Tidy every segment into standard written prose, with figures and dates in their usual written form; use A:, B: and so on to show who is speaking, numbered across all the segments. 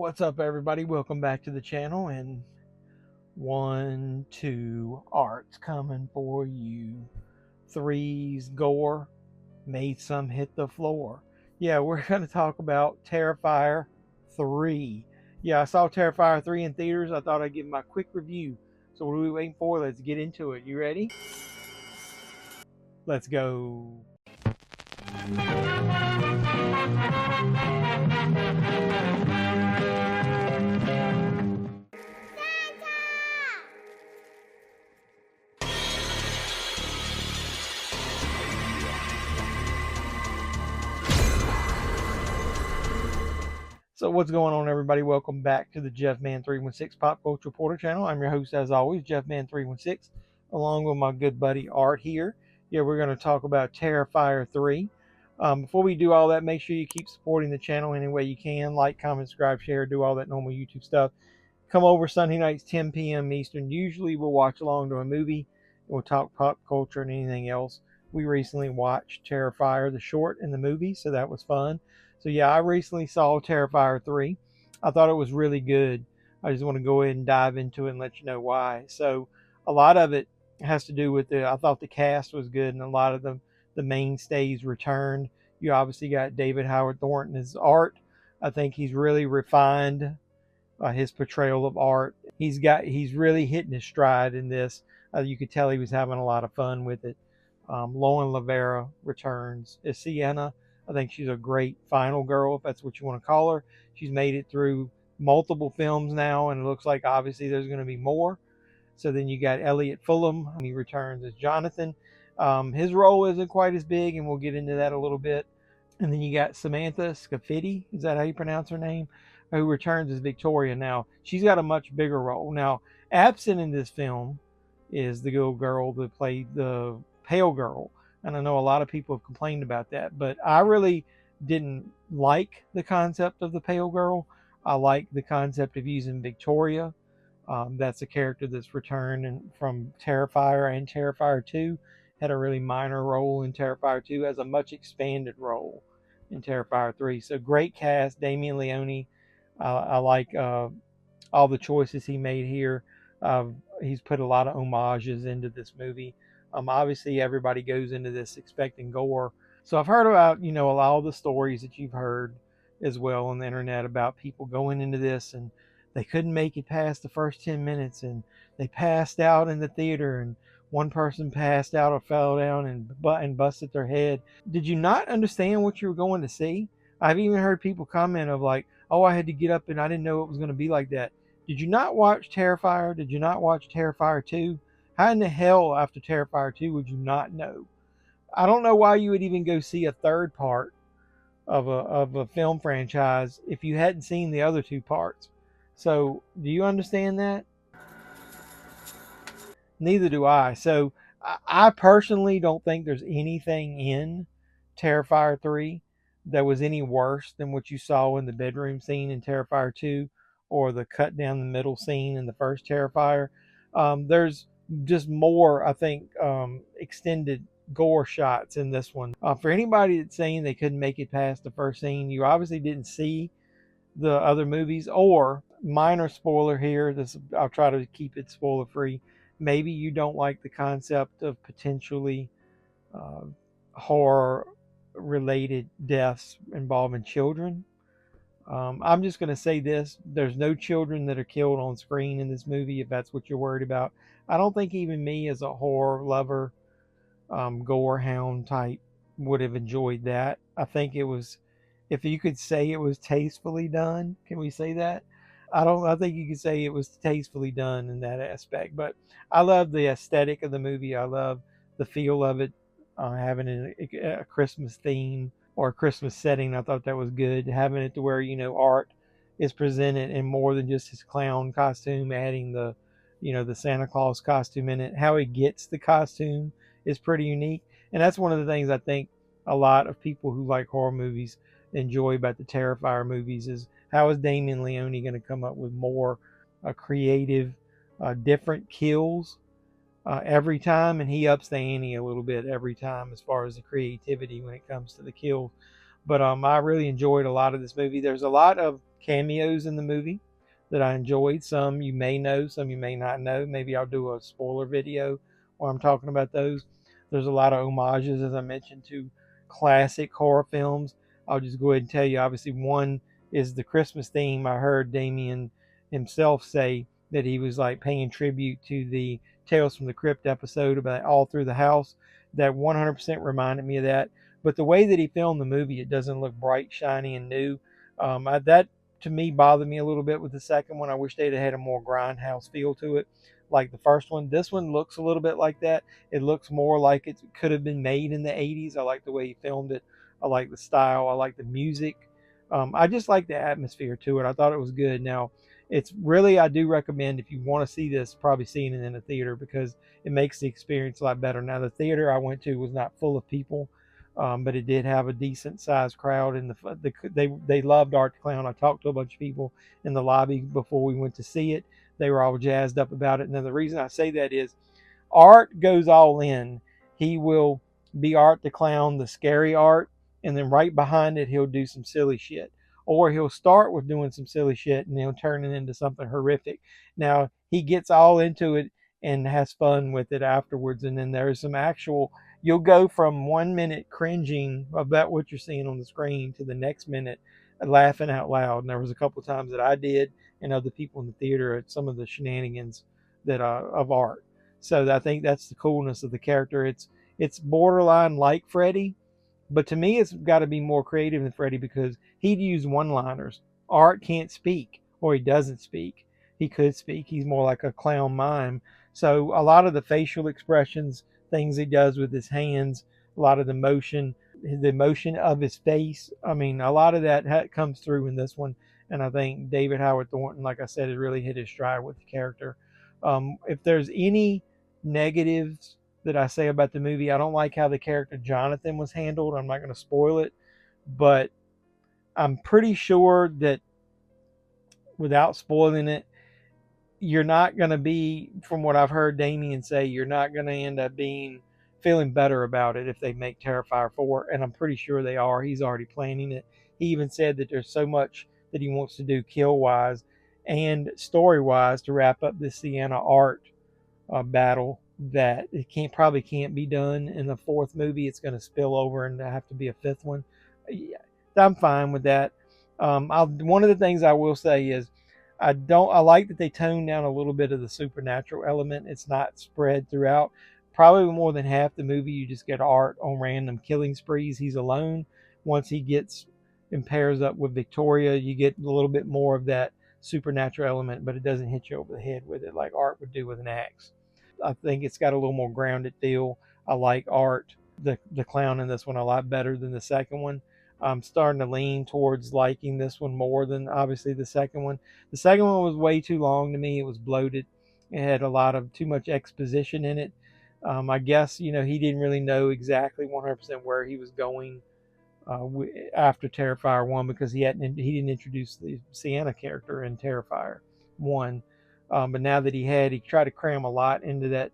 A: What's up, everybody? Welcome back to the channel. And 1, 2, art's coming for you. 3's gore made some hit the floor. Yeah, we're going to talk about Terrifier 3. Yeah, I saw Terrifier 3 in theaters. I thought I'd give my quick review. So what are we waiting for? Let's get into it. You ready? Let's go. So what's going on, everybody? Welcome back to the JeffMan316 Pop Culture Reporter channel. I'm your host, as always, JeffMan316, along with my good buddy Art here. Yeah, we're going to talk about Terrifier 3. Before we do all that, make sure you keep supporting the channel any way you can. Like, comment, subscribe, share, do all that normal YouTube stuff. Come over Sunday nights, 10 p.m. Eastern. Usually we'll watch along to a movie. We'll talk pop culture and anything else. We recently watched Terrifier, the short, and the movie, so that was fun. So yeah, I recently saw Terrifier 3. I thought it was really good. I just want to go ahead and dive into it and let you know why. So a lot of it has to do with I thought the cast was good, and a lot of the mainstays returned. You obviously got David Howard Thornton as Art. I think he's really refined his portrayal of Art. He's really hitting his stride in this. You could tell he was having a lot of fun with it. Lauren Lavera returns as Sienna. I think she's a great final girl, if that's what you want to call her. She's made it through multiple films now, and it looks like obviously there's going to be more. So then you got Elliot Fulham. He returns as Jonathan. His role isn't quite as big, and we'll get into that a little bit. And then you got Samantha Scafidi, is that how you pronounce her name? Who returns as Victoria. Now, she's got a much bigger role. Now, absent in this film is the little girl that played the Pale Girl. And I know a lot of people have complained about that, but I really didn't like the concept of the Pale Girl. I like the concept of using Victoria. That's a character that's returned and from Terrifier and Terrifier 2. Had a really minor role in Terrifier 2, has a much expanded role in Terrifier 3. So great cast. Damien Leone. I like all the choices he made here. He's put a lot of homages into this movie. Obviously, everybody goes into this expecting gore. So I've heard about, a lot of the stories that you've heard as well on the internet about people going into this and they couldn't make it past the first 10 minutes and they passed out in the theater, and one person passed out or fell down and busted their head. Did you not understand what you were going to see? I've even heard people comment of like, oh, I had to get up and I didn't know it was going to be like that. Did you not watch Terrifier? Did you not watch Terrifier 2? How in the hell after Terrifier 2 would you not know? I don't know why you would even go see a third part of a film franchise if you hadn't seen the other two parts. So do you understand that? Neither do I. So I personally don't think there's anything in Terrifier 3 that was any worse than what you saw in the bedroom scene in Terrifier 2 or the cut down the middle scene in the first Terrifier. There's just more, I think, extended gore shots in this one. For anybody that's saying they couldn't make it past the first scene, you obviously didn't see the other movies, or minor spoiler here. I'll try to keep it spoiler free. Maybe you don't like the concept of potentially horror related deaths involving children. I'm just going to say this. There's no children that are killed on screen in this movie, if that's what you're worried about. I don't think even me as a horror lover, gore hound type would have enjoyed that. I think it was, if you could say it was tastefully done, can we say that? I think you could say it was tastefully done in that aspect. But I love the aesthetic of the movie. I love the feel of it, having a Christmas theme or a Christmas setting. I thought that was good. Having it to where, Art is presented in more than just his clown costume, adding the Santa Claus costume in it. How he gets the costume is pretty unique. And that's one of the things I think a lot of people who like horror movies enjoy about the Terrifier movies is how is Damien Leone going to come up with more creative, different kills every time, and he ups the ante a little bit every time as far as the creativity when it comes to the kills. But I really enjoyed a lot of this movie. There's a lot of cameos in the movie that I enjoyed. Some you may know, some you may not know. Maybe I'll do a spoiler video where I'm talking about those. There's a lot of homages, as I mentioned, to classic horror films. I'll just go ahead and tell you. Obviously, one is the Christmas theme. I heard Damien himself say that he was like paying tribute to the Tales from the Crypt episode about All Through the House. That 100% reminded me of that. But the way that he filmed the movie, it doesn't look bright, shiny, and new. That to me bothered me a little bit with the second one. I wish they'd have had a more grindhouse feel to it, like the first one. This one looks a little bit like that. It looks more like it could have been made in the 80s. I like the way he filmed it. I like the style. I like the music. I just like the atmosphere to it. I thought it was good. Now, it's really, I do recommend if you want to see this, probably seeing it in a theater because it makes the experience a lot better. Now, the theater I went to was not full of people. But it did have a decent sized crowd, and they loved Art the Clown. I talked to a bunch of people in the lobby before we went to see it. They were all jazzed up about it. Now the reason I say that is Art goes all in. He will be Art the Clown, the scary Art, and then right behind it he'll do some silly shit. Or he'll start with doing some silly shit and he'll turn it into something horrific. Now he gets all into it and has fun with it afterwards. And then there's some actual, you'll go from 1 minute cringing about what you're seeing on the screen to the next minute laughing out loud. And there was a couple of times that I did and other people in the theater at some of the shenanigans that of Art. So I think that's the coolness of the character. It's borderline like Freddy, but to me it's got to be more creative than Freddy because he'd use one-liners. Art can't speak, or he doesn't speak. He could speak. He's more like a clown mime. So a lot of the facial expressions, things he does with his hands, a lot of the motion of his face. I mean, a lot of that comes through in this one. And I think David Howard Thornton, like I said, has really hit his stride with the character. If there's any negatives that I say about the movie, I don't like how the character Jonathan was handled. I'm not going to spoil it, but I'm pretty sure that without spoiling it, you're not going to be, from what I've heard Damien say, you're not going to end up feeling better about it if they make Terrifier 4, and I'm pretty sure they are. He's already planning it. He even said that there's so much that he wants to do kill-wise and story-wise to wrap up this Sienna Art battle that it probably can't be done in the fourth movie. It's going to spill over and have to be a fifth one. Yeah, I'm fine with that. One of the things I will say is I like that they toned down a little bit of the supernatural element. It's not spread throughout. Probably more than half the movie, you just get Art on random killing sprees. He's alone. Once he gets and pairs up with Victoria, you get a little bit more of that supernatural element, but it doesn't hit you over the head with it like Art would do with an axe. I think it's got a little more grounded feel. I like Art, the clown in this one, a lot better than the second one. I'm starting to lean towards liking this one more than obviously the second one. The second one was way too long to me. It was bloated. It had a lot of too much exposition in it. I guess he didn't really know exactly 100% where he was going after Terrifier 1 because he didn't introduce the Sienna character in Terrifier 1. But now that he tried to cram a lot into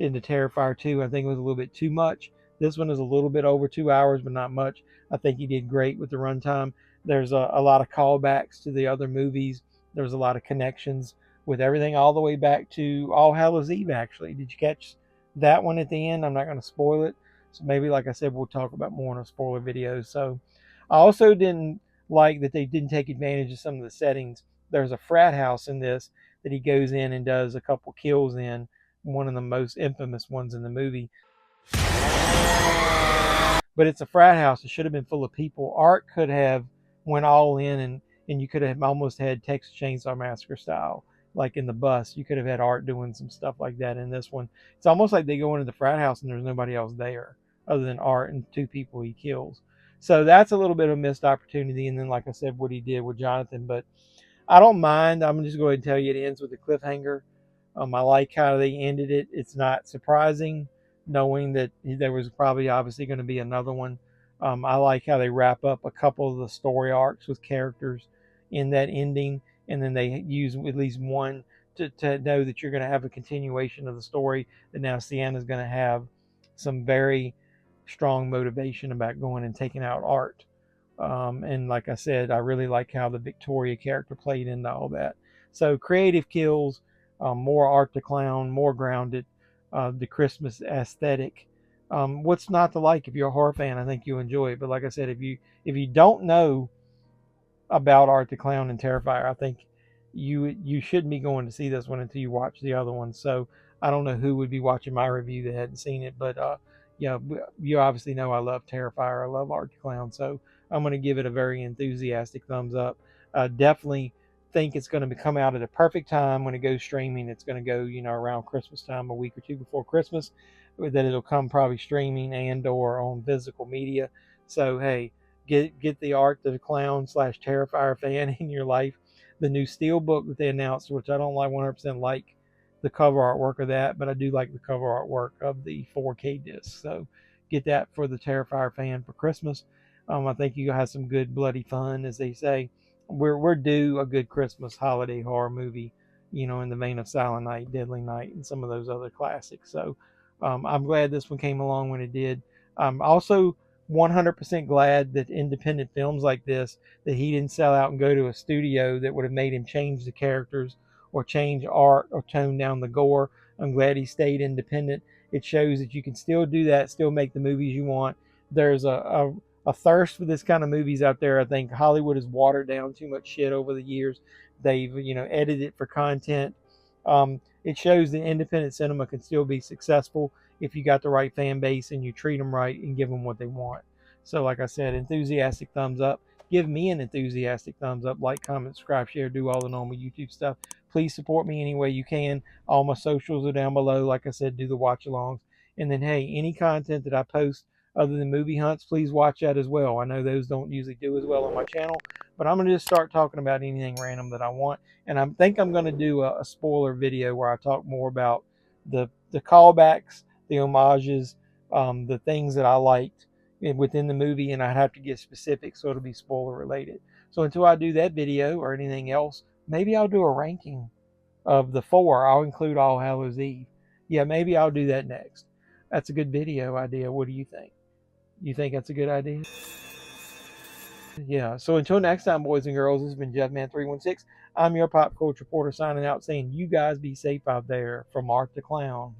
A: Terrifier 2. I think it was a little bit too much. This one is a little bit over 2 hours, but not much. I think he did great with the runtime. There's a lot of callbacks to the other movies. There's a lot of connections with everything all the way back to All Hallows Eve, actually. Did you catch that one at the end? I'm not going to spoil it. So maybe, like I said, we'll talk about more in a spoiler video. So I also didn't like that they didn't take advantage of some of the settings. There's a frat house in this that he goes in and does a couple kills in, one of the most infamous ones in the movie. But it's a frat house. It should have been full of people. Art could have went all in, and you could have almost had Texas Chainsaw Massacre style, like in the bus. You could have had Art doing some stuff like that in this one. It's almost like they go into the frat house and there's nobody else there other than Art and two people he kills. So that's a little bit of a missed opportunity. And then, like I said, what he did with Jonathan. But I don't mind. I'm just going to tell you it ends with a cliffhanger. I like how they ended it. It's not surprising, knowing that there was probably obviously going to be another one. I like how they wrap up a couple of the story arcs with characters in that ending, and then they use at least one to know that you're going to have a continuation of the story, that now Sienna's going to have some very strong motivation about going and taking out Art And like I said, I really like how the Victoria character played into all that. So creative kills, more Art the Clown, more grounded, the Christmas aesthetic. What's not to like? If you're a horror fan, I think you'll enjoy it. But like I said, if you don't know about Art the Clown and Terrifier, I think you shouldn't be going to see this one until you watch the other one. So I don't know who would be watching my review that hadn't seen it, but yeah, you obviously know I love Terrifier. I love Art the Clown, so I'm going to give it a very enthusiastic thumbs up. Definitely think it's going to come out at a perfect time when it goes streaming. It's going to go, around Christmas time, a week or two before Christmas. That it'll come probably streaming and or on physical media. So hey, get the Art the Clown / Terrifier fan in your life. The new Steel book that they announced, which I don't like 100% like the cover artwork of that, but I do like the cover artwork of the 4K disc. So get that for the Terrifier fan for Christmas. I think you have some good bloody fun, as they say. We're due a good Christmas holiday horror movie, in the vein of Silent Night, Deadly Night, and some of those other classics. So I'm glad this one came along when it did. I'm also 100% glad that independent films like this, that he didn't sell out and go to a studio that would have made him change the characters or change art or tone down the gore. I'm glad he stayed independent. It shows that you can still do that, still make the movies you want. There's a thirst for this kind of movies out there. I think Hollywood has watered down too much shit over the years. They've, edited it for content. It shows that independent cinema can still be successful if you got the right fan base and you treat them right and give them what they want. So like I said, enthusiastic thumbs up. Give me an enthusiastic thumbs up. Like, comment, subscribe, share, do all the normal YouTube stuff. Please support me any way you can. All my socials are down below. Like I said, do the watch alongs. And then, hey, any content that I post other than movie hunts, please watch that as well. I know those don't usually do as well on my channel, but I'm going to just start talking about anything random that I want. And I think I'm going to do a spoiler video where I talk more about the callbacks, the homages, the things that I liked within the movie, and I'd have to get specific, so it'll be spoiler related. So until I do that video or anything else, maybe I'll do a ranking of the 4. I'll include All Hallows Eve. Yeah, maybe I'll do that next. That's a good video idea. What do you think? You think that's a good idea? Yeah. So until next time, boys and girls, this has been JeffMan316. I'm your pop culture reporter signing out, saying you guys be safe out there from Art the Clown.